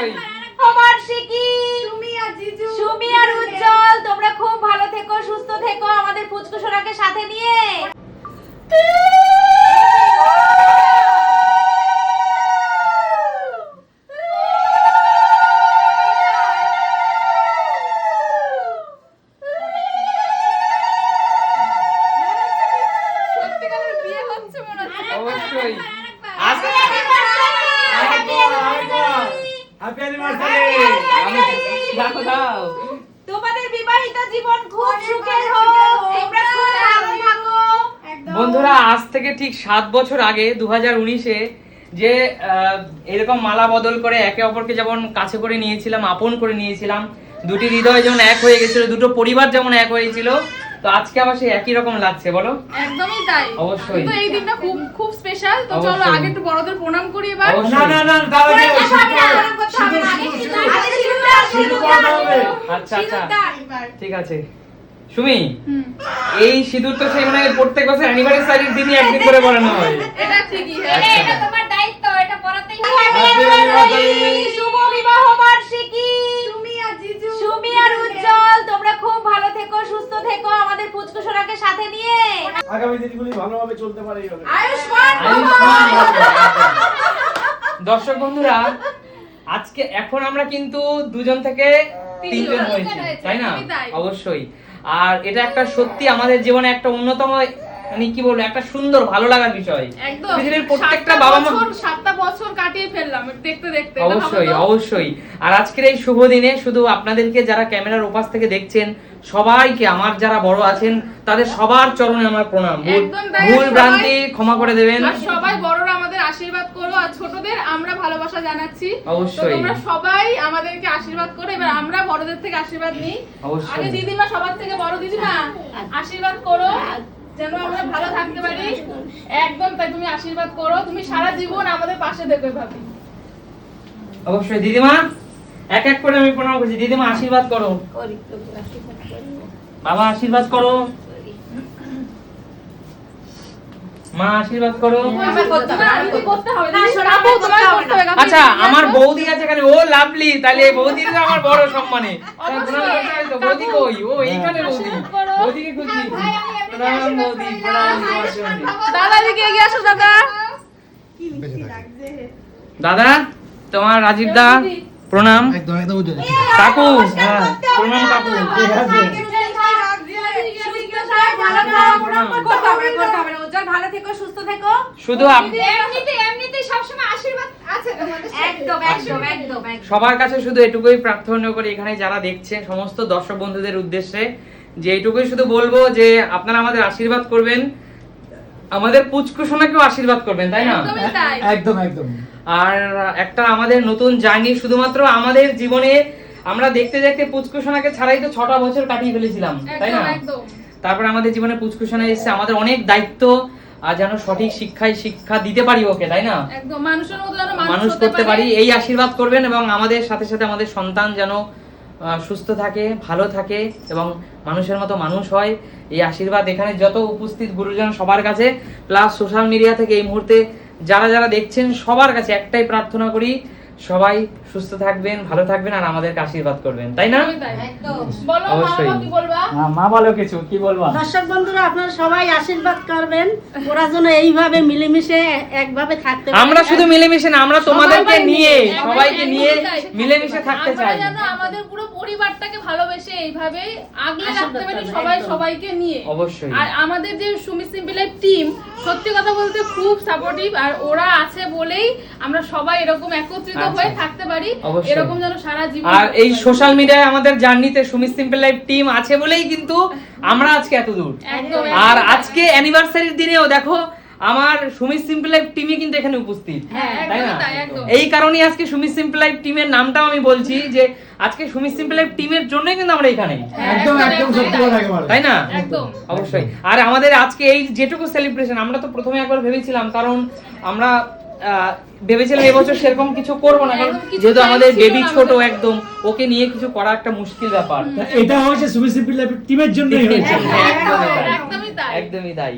অবশ্যই। বার্ষিকী সুমি আর উজ্জ্বল, তোমরা খুব ভালো থেকো, সুস্থ থেকো, আমাদের পুচকুসোনাকে সাথে নিয়ে। অবশ্যই তোমাদের বিবাহিত জীবন খুব সুখের হোক, তোমরা খুব ভালো থাকো। বন্ধুরা, আজ থেকে ঠিক 7 বছর আগে 2019-এ যে এরকম মালা বদল করে একে অপরকে যেমন কাছে করে নিয়েছিলাম, আপন করে নিয়েছিলাম, দুটি হৃদয় যেমন এক হয়ে গেছিল, দুটো পরিবার যেমন এক হয়েছিল, তো আজকে আবার সেই একই রকম লাগছে, বলো? একদমই তাই। অবশ্যই। তো এই দিনটা খুব খুব স্পেশাল। তো চলো অবশ্যই। আগে একটু বড়দের প্রণাম করি এবার। আচ্ছা আচ্ছা, ঠিক আছে। সুমি, এই সিঁদুর তো সেই মানে প্রত্যেক বছর অ্যানিভার্সারির দিনই একদিন করে পরানো হয়। এটা ঠিকই। এটা তোমার দায়িত্ব, এটা পড়াতেই হবে। শুভ বিবাহ বার্ষিকী সুমি আর উজ্জ্বল, তোমরা খুব ভালো থেকো, সুস্থ থেকো, আমাদের পুচকুসোনাকে সাথে নিয়ে। আগামী দিনগুলি ভালোভাবে চলতে পারে এইভাবে। আয়ুষ্মান দর্শক বন্ধুরা, আজকে এখন আমরা কিন্তু দুজন থেকে তিনজন হয়েছি, তাই না? অবশ্যই। আর এটা একটা সত্যি আমাদের জীবনে একটা অন্যতম, মানে কি বলবো, একটা সুন্দর ভালো লাগার বিষয়। একদম। পৃথিবীর প্রত্যেকটা বাবা মা 7টা বছর কাটিয়ে ফেললাম দেখতে দেখতে। অবশ্যই অবশ্যই। আর আজকের এই শুভ দিনে শুধু আপনাদেরকে যারা ক্যামেরার ওপাশ থেকে দেখছেন সবাইকে, আমার যারা বড় আছেন তাদের সবার চরণে আমার প্রণাম। ভুল ভ্রান্তি ক্ষমা করে দেবেন। আর সবাই বড়রা আমাদের আশীর্বাদ করো, আর ছোটদের আমরা ভালোবাসা জানাচ্ছি। অবশ্যই। তোমরা সবাই আমাদেরকে আশীর্বাদ করো। এবার আমরা বড়দের থেকে আশীর্বাদ নিই। অবশ্যই। আগে দিদিমা, সবার থেকে বড় দিদিমা আশীর্বাদ করো যেন আমরা ভালো থাকতে পারি। একদম তাই, তুমি আশীর্বাদ করো, তুমি সারা জীবন আমাদের পাশে দেখো এভাবে। অবশ্যই। দিদিমা, এক এক করে আমি প্রণাম করছি। দিদিমা আশীর্বাদ করো। বাবা আশীর্বাদ করো। মা আশীর্বাদ করো। আচ্ছা, আমার বৌদি আছে এখানে, ও লাভলি, তাহলে এই বৌদির তো আমার বড় সম্মানে। বৌদি কই? ও এইখানে বৌদি। বৌদিকে খুঁজছি। প্রণাম বৌদি, প্রণাম তোমার জন্য। দাদা দিকে এগিয়ে আসো দাদা। দাদা, তোমার রাজীব দা প্রণাম। একদম একদম উজ্জ্বল। কাকু, হ্যাঁ প্রণাম কাকু। ঠিক আছে। ভালো থেকো, সুস্থ থেকো। শুধু এমনিতেই সবসময় আশীর্বাদ আছে তোমাদের। একদম একদম একদম। সবার কাছে শুধু এটুকুই প্রার্থনা করি, এখানে যারা দেখছে সমস্ত দর্শক বন্ধুদের উদ্দেশ্যে, যে এটুকুই শুধু বলবো যে আপনারা আমাদের আশীর্বাদ করবেন, আমাদের পুচকুসোনাকেও আশীর্বাদ করবেন, তাই না? একদম একদম। আর একটা আমাদের নতুন জার্নি, শুধুমাত্র আমাদের জীবনে আমরা দেখতে দেখতে পুচকুসোনাকে ছাড়াই তো 6টা বছর কাটিয়ে ফেলেছিলাম, তাই না? তারপর আমাদের জীবনে পুচকুসোনা এসেছে, আমাদের অনেক দায়িত্ব, আর যেন সঠিক শিক্ষা দিতে পারি ওকে, তাই না? একদম মানুষের মতো যেন মানুষ করতে পারি, এই আশীর্বাদ করবেন। এবং আমাদের সাথে সাথে আমাদের সন্তান যেন সুস্থ থাকে, ভালো থাকে এবং মানুষের মতো মানুষ হয়, এই আশীর্বাদ এখানে যত উপস্থিত গুরুজন সবার কাছে, প্লাস সোশ্যাল মিডিয়া থেকে এই মুহূর্তে যারা যারা দেখছেন সবার কাছে একটাই প্রার্থনা করি, সবাই সুস্থ থাকবেন, ভালো থাকবেন আর আমাদেরকে আশীর্বাদ করবেন, তাই না? বলো মা, কি বলবা? মা বলো কিছু, কি বলবা? দর্শক বন্ধুরা, আপনারা সবাই আশীর্বাদ করবেন, ওরা যেন এইভাবে মিলেমিশে একভাবে থাকতে পারে। আমরা শুধু মিলেমিশে না, আমরা তোমাদেরকে নিয়ে, সবাইকে নিয়ে মিলেমিশে থাকতে চাই। আমরা যেন আমাদের পুরো পরিবারটাকে ভালোবেসে এইভাবে আগলে রাখতে পারি, সবাই সবাইকে নিয়ে। অবশ্যই। আর আমাদের যে সুমি সিম্পল লাইফ টিম, সত্যি কথা বলতে খুব সাপোর্টিভ, আর ওরা আছে বলেই আমরা সবাই এরকম একত্রিত হয়ে থাকতে পারি, এরকম যেন সারা জীবন। আর এই সোশ্যাল মিডিয়ায় আমাদের জার্নিতে সুমি সিম্পল লাইফ টিম আছে বলেই কিন্তু আমরা আজকে এত দূর। আর আজকে অ্যানিভার্সারির দিনেও দেখো আমার সুমি সিম্পল লাইফ টিমই কিন্তু এখানে উপস্থিত, তাই না? এই কারণেই আজকে সুমি সিম্পল লাইফ টিমের নামটাও আমি বলছি যে আজকে সুমি সিম্পল লাইফ টিমের জন্যই কিন্তু আমরা এখানে, একদম একদম সত্যি কথা একেবারে, তাই না? একদম অবশ্যই। আর আমাদের আজকে এই যেটুকু সেলিব্রেশন, আমরা তো প্রথমে একবার ভেবেছিলাম, কারণ আমরা ভেবেছিলাম এবছর সেরকম কিছু করবো না, কারণ যেহেতু আমাদের বেবি ছোট একদম, ওকে নিয়ে কিছু করা একটা মুশকিল ব্যাপার। এটা হচ্ছে সুমি সিম্পল লাইফ টিমের জন্যই হয়েছে। একদমই তাই।